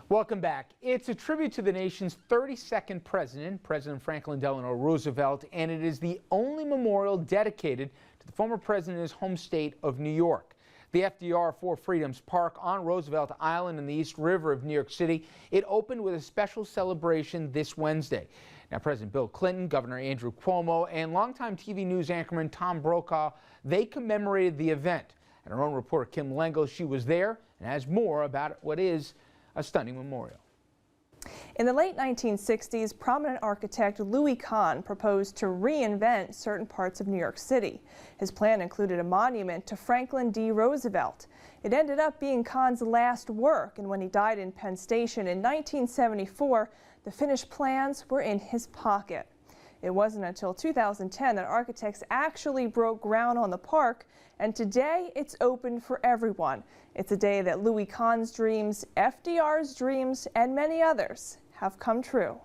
Welcome back. It's a tribute to the nation's 32nd president, President Franklin Delano Roosevelt, and it is the only memorial dedicated to the former president in his home state of New York. The FDR for Freedoms Park on Roosevelt Island in the East River of New York City. It opened with a special celebration this Wednesday. Now, President Bill Clinton, Governor Andrew Cuomo, and longtime TV news anchorman Tom Brokaw, they commemorated the event. And our own reporter Kim Lengle, she was there and has more about what is a stunning memorial. In the late 1960s, prominent architect Louis Kahn proposed to reinvent certain parts of New York City. His plan included a monument to Franklin D. Roosevelt. It ended up being Kahn's last work, and when he died in Penn Station in 1974, the finished plans were in his pocket. It wasn't until 2010 that architects actually broke ground on the park, and today it's open for everyone. It's a day that Louis Kahn's dreams, FDR's dreams, and many others have come true.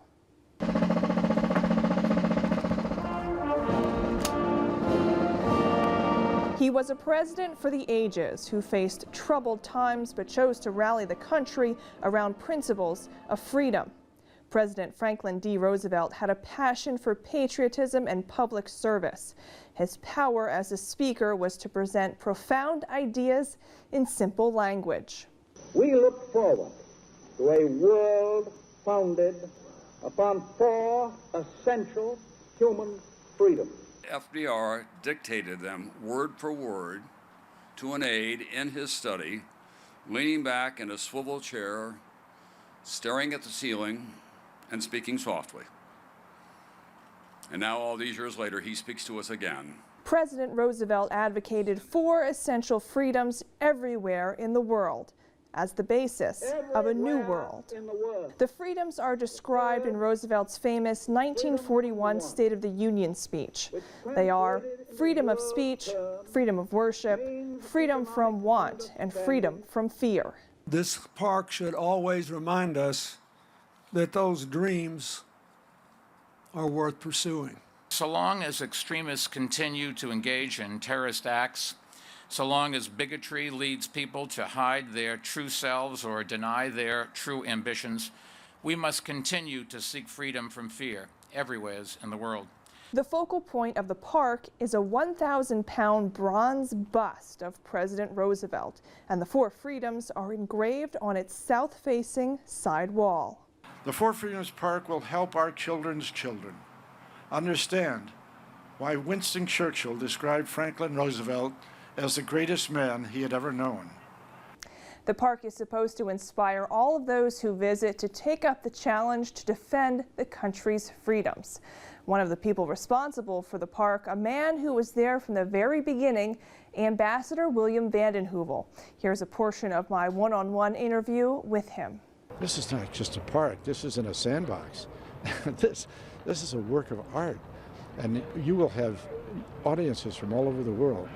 He was a president for the ages who faced troubled times but chose to rally the country around principles of freedom. President Franklin D. Roosevelt had a passion for patriotism and public service. His power as a speaker was to present profound ideas in simple language. We look forward to a world founded upon 4 essential human freedoms. FDR dictated them word for word to an aide in his study, leaning back in a swivel chair, staring at the ceiling, and speaking softly. And now, all these years later, he speaks to us again. President Roosevelt advocated 4 essential freedoms everywhere in the world as the basis of a new world. The freedoms are described in Roosevelt's famous 1941 State of the Union speech. They are freedom of speech, freedom of worship, freedom from want, and freedom from fear. This park should always remind us that those dreams are worth pursuing. So long as extremists continue to engage in terrorist acts, so long as bigotry leads people to hide their true selves or deny their true ambitions, we must continue to seek freedom from fear everywhere in the world. The focal point of the park is a 1,000-pound bronze bust of President Roosevelt, and the 4 freedoms are engraved on its south-facing side wall. The 4 Freedoms Park will help our children's children understand why Winston Churchill described Franklin Roosevelt as the greatest man he had ever known. The park is supposed to inspire all of those who visit to take up the challenge to defend the country's freedoms. One of the people responsible for the park, a man who was there from the very beginning, Ambassador William VandenHeuvel. Here's a portion of my one-on-one interview with him. This is not just a park. This isn't a sandbox. This is a work of art. And you will have audiences from all over the world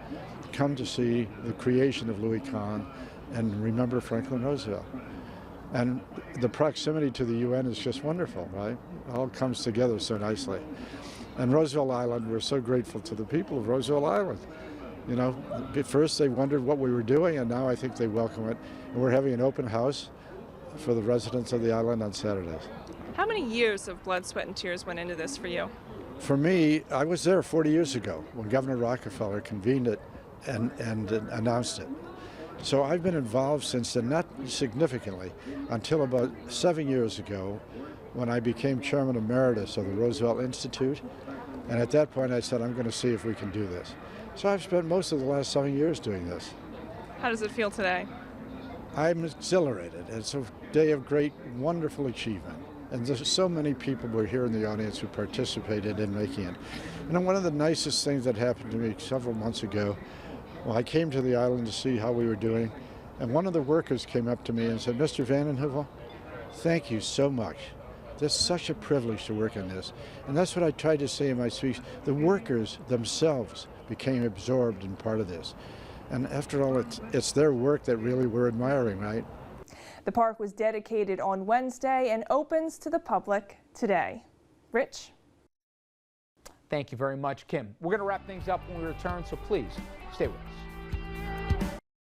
come to see the creation of Louis Kahn and remember Franklin Roosevelt. And the proximity to the UN is just wonderful, right? It all comes together so nicely. And Roosevelt Island, we're so grateful to the people of Roosevelt Island. You know, at first they wondered what we were doing, and now I think they welcome it. And we're having an open house for the residents of the island on Saturdays. How many years of blood, sweat, and tears went into this for you? For me, I was there 40 years ago when Governor Rockefeller convened it and announced it. So I've been involved since then, not significantly, until about 7 years ago when I became Chairman Emeritus of the Roosevelt Institute. And at that point I said, I'm going to see if we can do this. So I've spent most of the last 7 years doing this. How does it feel today? I'm exhilarated. It's a day of great, wonderful achievement. And there's so many people who are here in the audience who participated in making it. And one of the nicest things that happened to me several months ago, well, I came to the island to see how we were doing, and one of the workers came up to me and said, Mr. VandenHeuvel, thank you so much. It's such a privilege to work on this. And that's what I tried to say in my speech. The workers themselves became absorbed in part of this. And after all, it's their work that really we're admiring, right? The park was dedicated on Wednesday and opens to the public today. Rich? Thank you very much, Kim. We're going to wrap things up when we return, so please stay with us.